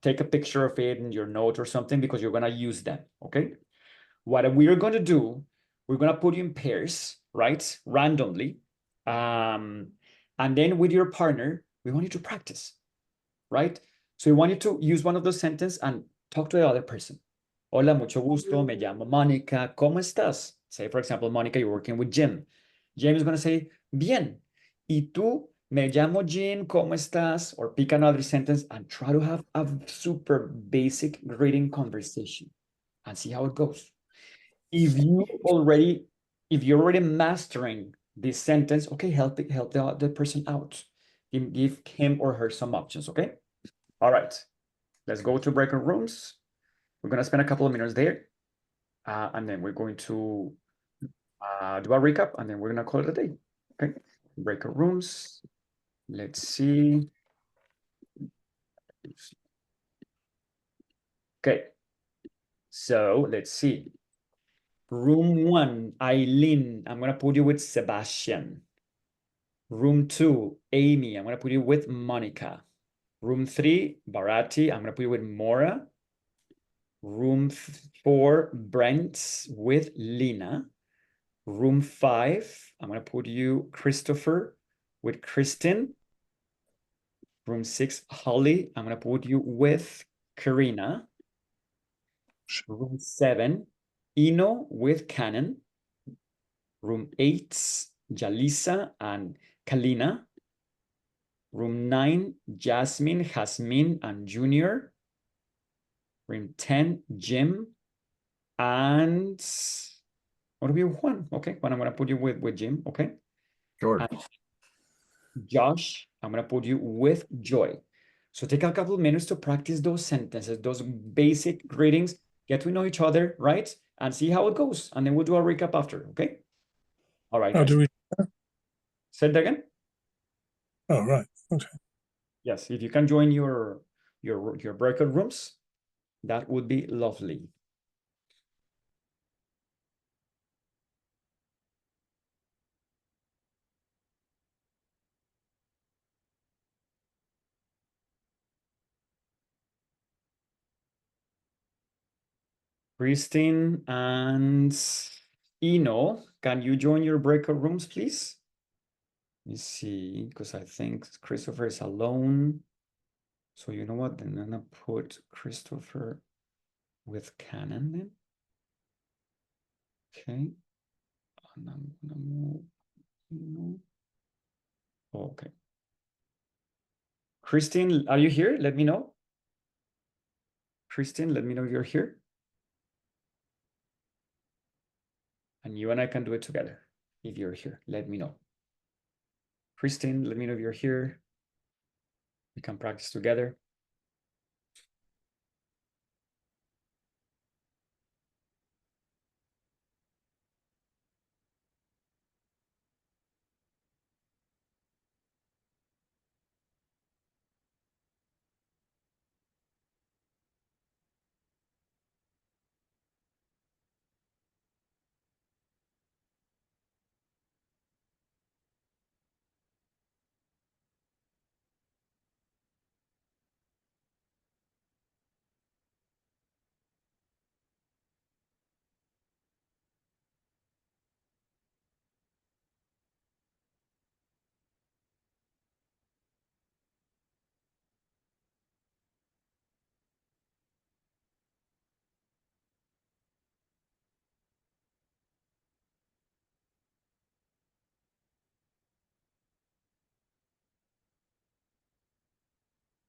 Take a picture of it in your note or something because you're gonna use them, okay? What we're gonna do, we're gonna put you in pairs, right? Randomly. And then with your partner, we want you to practice, right? So we want you to use one of those sentences and talk to the other person. Hola, mucho gusto, me llamo Mónica, ¿cómo estás? Say, for example, Mónica, you're working with Jim. Jim is gonna say, bien. Y tú, me llamo Jim, ¿cómo estás? Or pick another sentence and try to have a super basic greeting conversation and see how it goes. If you're already mastering this sentence, okay, help the person out. Give him or her some options, okay? All right, let's go to breakout rooms. We're gonna spend a couple of minutes there. And then we're going to do a recap and then we're gonna call it a day, okay? Breakout rooms, let's see. Okay, so let's see. Room 1, Eileen, I'm gonna put you with Sebastian. Room 2, Amy, I'm gonna put you with Monica. Room 3, Barati, I'm gonna put you with Mora. Room 4, Brent with Lina. Room 5, I'm gonna put you, Christopher, with Kristen. Room 6, Holly, I'm gonna put you with Karina. Room 7, Ino with Canon. Room 8, Jalisa and Kalina. Room 9, Jasmine, Jasmine, and Junior. Room 10, Jim. And what do we want? Okay, well, I'm gonna put you with Jim, okay? Sure. And Josh, I'm gonna put you with Joy. So take a couple of minutes to practice those sentences, those basic greetings, get to know each other, right? And see how it goes. And then we'll do a recap after, okay? All right, How guys. do we? Say that again. Oh, right. Okay. Yes, if you can join your breakout rooms, that would be lovely. Christine and Ino, can you join your breakout rooms, please? Let me see, because I think Christopher is alone. So you know what? Then I'm gonna put Christopher with Canon then. Okay. And I'm gonna move Ino. Okay. Christine, are you here? Let me know. Christine, let me know if you're here. And you and I can do it together. If you're here, let me know. Christine, let me know if you're here. We can practice together.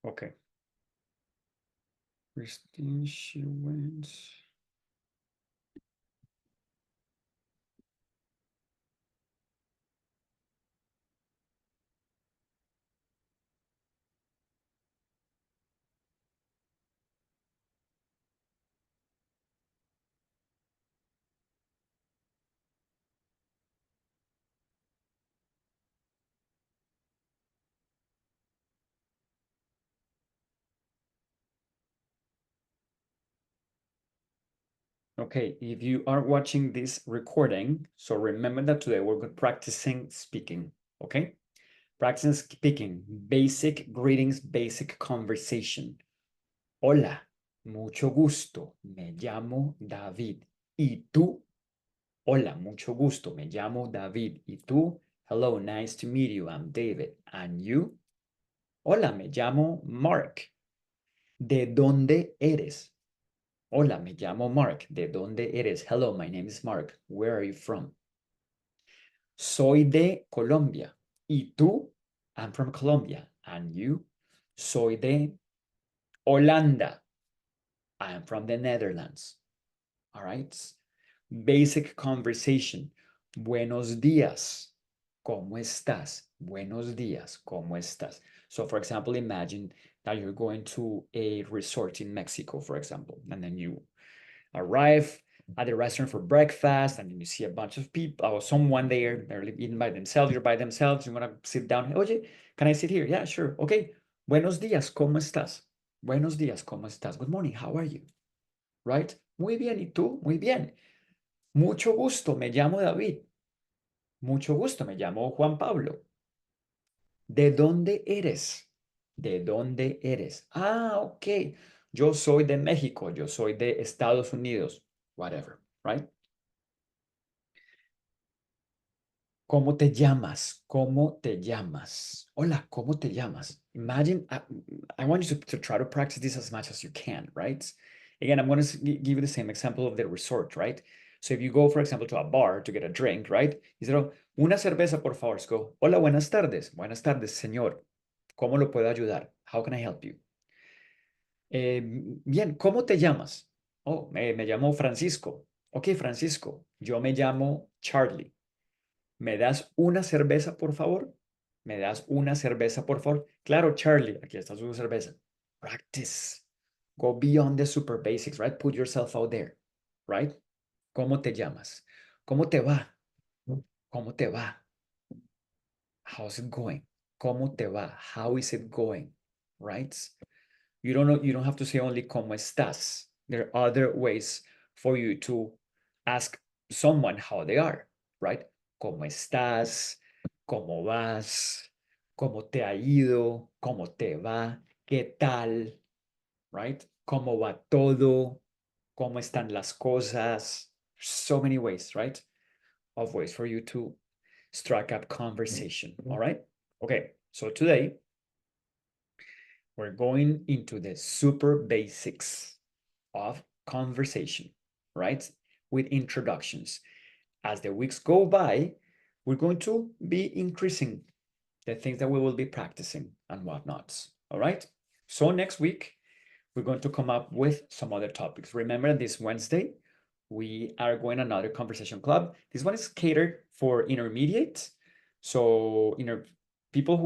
Okay. Christine, she went. Okay, if you are watching this recording, so remember that today we're practicing speaking, okay? Practicing speaking, basic greetings, basic conversation. Hola, mucho gusto, me llamo David. ¿Y tú? Hola, mucho gusto, me llamo David. ¿Y tú? Hello, nice to meet you, I'm David. And you? Hola, me llamo Mark. ¿De dónde eres? Hola, me llamo Mark. ¿De dónde eres? Hello, my name is Mark. Where are you from? Soy de Colombia. ¿Y tú? I'm from Colombia. And you? Soy de Holanda. I am from the Netherlands. All right. Basic conversation. Buenos días. ¿Cómo estás? Buenos días. ¿Cómo estás? So, for example, imagine that you're going to a resort in Mexico, for example, and then you arrive at the restaurant for breakfast, and then you see a bunch of people or someone there, they're eating by themselves, you're by themselves, you want to sit down. Oye, can I sit here? Yeah, sure. Okay. Buenos días. ¿Cómo estás? Buenos días. ¿Cómo estás? Good morning. How are you? Right? Muy bien. ¿Y tú? Muy bien. Mucho gusto. Me llamo David. Mucho gusto. Me llamo Juan Pablo. ¿De dónde eres? ¿De dónde eres? Ah, ok. Yo soy de México. Yo soy de Estados Unidos. Whatever, right? ¿Cómo te llamas? ¿Cómo te llamas? Hola, ¿cómo te llamas? Imagine, I want you to try to practice this as much as you can, right? Again, I'm going to give you the same example of the resort, right? So if you go, for example, to a bar to get a drink, right? You say, una cerveza, por favor. So go, hola, buenas tardes. Buenas tardes, señor. ¿Cómo lo puedo ayudar? How can I help you? Bien, ¿cómo te llamas? Oh, me llamo Francisco. Ok, Francisco. Yo me llamo Charlie. ¿Me das una cerveza, por favor? ¿Me das una cerveza, por favor? Claro, Charlie, aquí está su cerveza. Practice. Go beyond the super basics, right? Put yourself out there, right? ¿Cómo te llamas? ¿Cómo te va? ¿Cómo te va? How's it going? ¿Cómo te va? How is it going? Right? You don't have to say only ¿cómo estás? There are other ways for you to ask someone how they are, right? ¿Cómo estás? ¿Cómo vas? ¿Cómo te ha ido? ¿Cómo te va? ¿Qué tal? Right? ¿Cómo va todo? ¿Cómo están las cosas? So many ways, right? Of ways for you to strike up conversation. All right? Okay, so today we're going into the super basics of conversation, right? With introductions. As the weeks go by, we're going to be increasing the things that we will be practicing and whatnots. All right. So next week, we're going to come up with some other topics. Remember, this Wednesday, we are going another conversation club. This one is catered for intermediate. So, people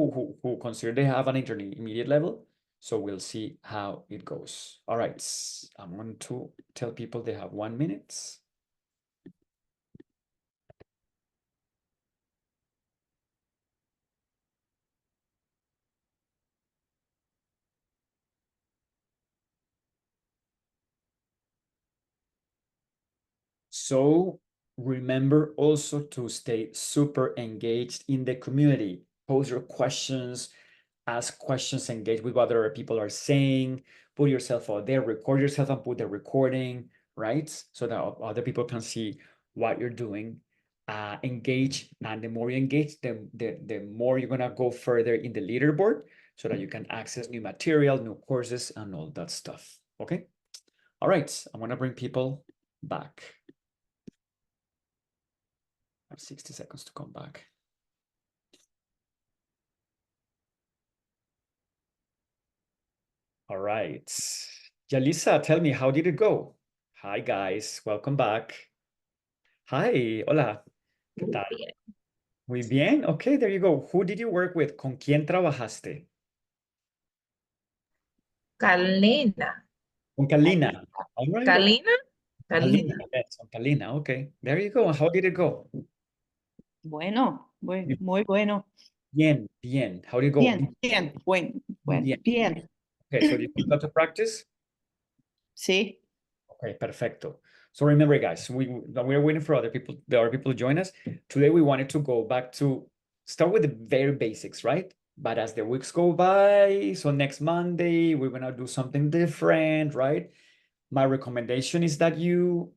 who consider they have an intermediate level. So we'll see how it goes. All right. I'm going to tell people they have 1 minute. So remember also to stay super engaged in the community. Pose your questions, ask questions, engage with what other people are saying, put yourself out there, record yourself and put the recording, right? So that other people can see what you're doing. Engage, and the more you engage, the more you're gonna go further in the leaderboard so that you can access new material, new courses, and all that stuff, okay? All right, I'm gonna bring people back. I have 60 seconds to come back. All right. Yalisa, tell me, how did it go? Hi, guys. Welcome back. Hi. Hola. ¿Qué tal? Muy bien. Okay, there you go. Who did you work with? ¿Con quién trabajaste? Kalina. Con Kalina. All right. Kalina? Kalina. Kalina. Yes, con Kalina. Okay. There you go. How did it go? Bueno, muy bueno. Bien, bien. How did it go? Bien, bueno, Bien. bien. Okay, so did you got to practice? Sí. Okay, perfecto. So remember, guys, we're waiting for the other people to join us. Today, we wanted to go back to start with the very basics, right? But as the weeks go by, so next Monday, we're gonna do something different, right? My recommendation is that you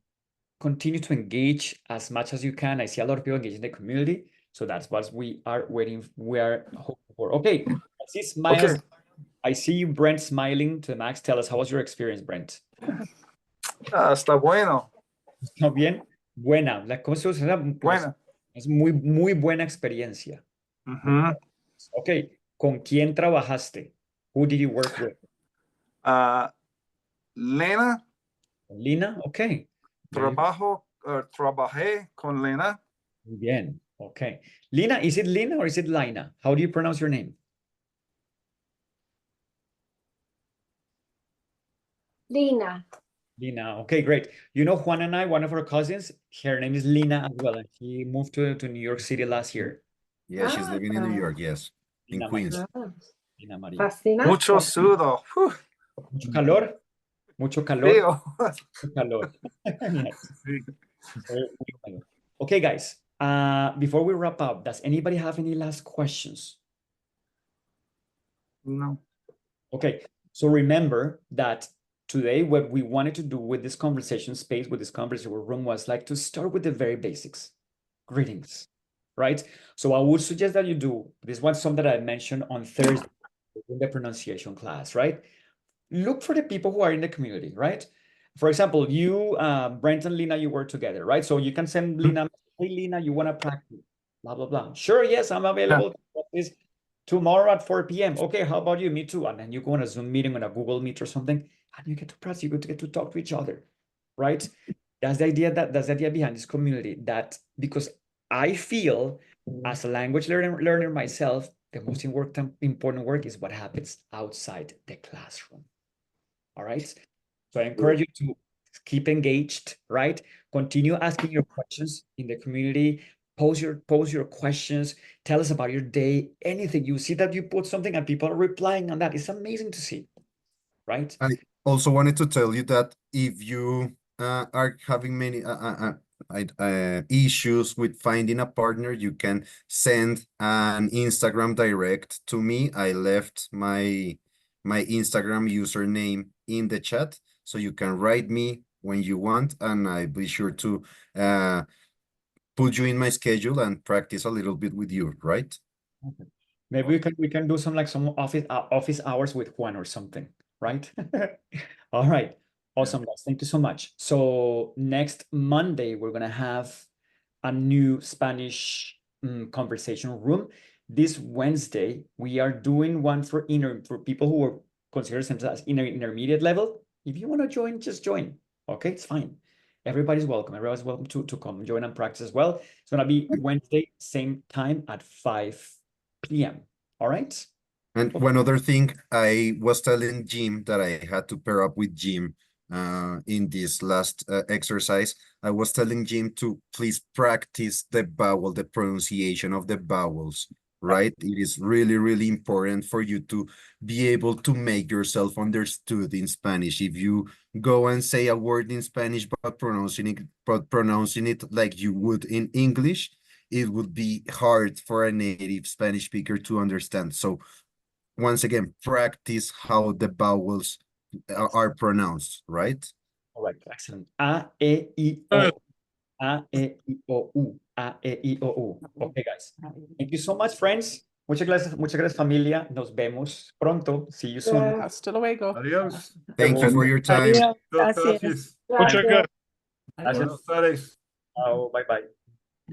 continue to engage as much as you can. I see a lot of people engaging the community, so that's what we are waiting. We are hoping for. Okay, I see smiles. Okay. I see you, Brent, smiling to the max. Tell us, how was your experience, Brent? Está bueno. ¿Está bien? Buena. ¿Cómo se usa? Buena. Es muy buena experiencia. Ok. ¿Con quién trabajaste? Who did you work with? Lena. Lina? Ok. Trabajé con Lena. Muy bien. Okay. Lina, is it Lina or is it Lina? How do you pronounce your name? Lina. Lina. Okay, great. You know, Juan and I, one of our cousins, her name is Lina as well, and she moved to New York City last year. Yeah, she's living in New York, yes, in Lina Queens. María. Lina María. Fascinante. Mucho sudo. Mucho calor. Mucho calor. Frío. Mucho calor. Yes. Okay, guys. Before we wrap up, does anybody have any last questions? No. Okay, so remember that today what we wanted to do with this conversation space, with this conversation room, was like to start with the very basics. Greetings, right? So I would suggest that you do this one, something that I mentioned on Thursday in the pronunciation class, right? Look for the people who are in the community, right? For example, you, Brent and Lina, you work together, right? So you can send Lina, hey, Lina, you want to practice, blah, blah, blah. Sure, yes, I'm available to practice tomorrow at 4 p.m. Okay, how about you? Me too. And then you go on a Zoom meeting, on a Google Meet or something, and you get to practice, you get to talk to each other, right? That's the idea behind this community, that because I feel as a language learner myself, the most important work is what happens outside the classroom. All right. So I encourage you to keep engaged, right? Continue asking your questions in the community. Pose your questions. Tell us about your day. Anything. You see that you put something and people are replying on that. It's amazing to see, right? I also wanted to tell you that if you are having many issues with finding a partner, you can send an Instagram direct to me. I left my Instagram username in the chat, so you can write me when you want, and I'll be sure to put you in my schedule and practice a little bit with you, right? Okay. Maybe we can do some office hours with Juan or something, right? All right. Awesome, guys. Thank you so much. So next Monday, we're gonna have a new Spanish conversation room. This Wednesday, we are doing one for people who are considered themselves as intermediate level. If you want to join, just join. Okay, it's fine. Everybody's welcome. Everybody's welcome to come join and practice as well. It's gonna be Wednesday, same time at 5 p.m. All right. And one other thing, I was telling Jim that I had to pair up with Jim in this last exercise. I was telling Jim to please practice the pronunciation of the vowels, right? It is really, really important for you to be able to make yourself understood in Spanish. If you go and say a word in Spanish, but pronouncing it like you would in English, it would be hard for a native Spanish speaker to understand. So once again, practice how the vowels are pronounced, right? Correct. Excellent. A, E, I, O. A, E, I, O, U. A, E, I, O, U. Okay, guys. Thank you so much, friends. Muchas gracias, familia. Nos vemos pronto. See you soon. Hasta luego. Adiós. Thank you for your time. Adiós. Gracias. Muchas gracias. Gracias. Buenas tardes. Bye-bye.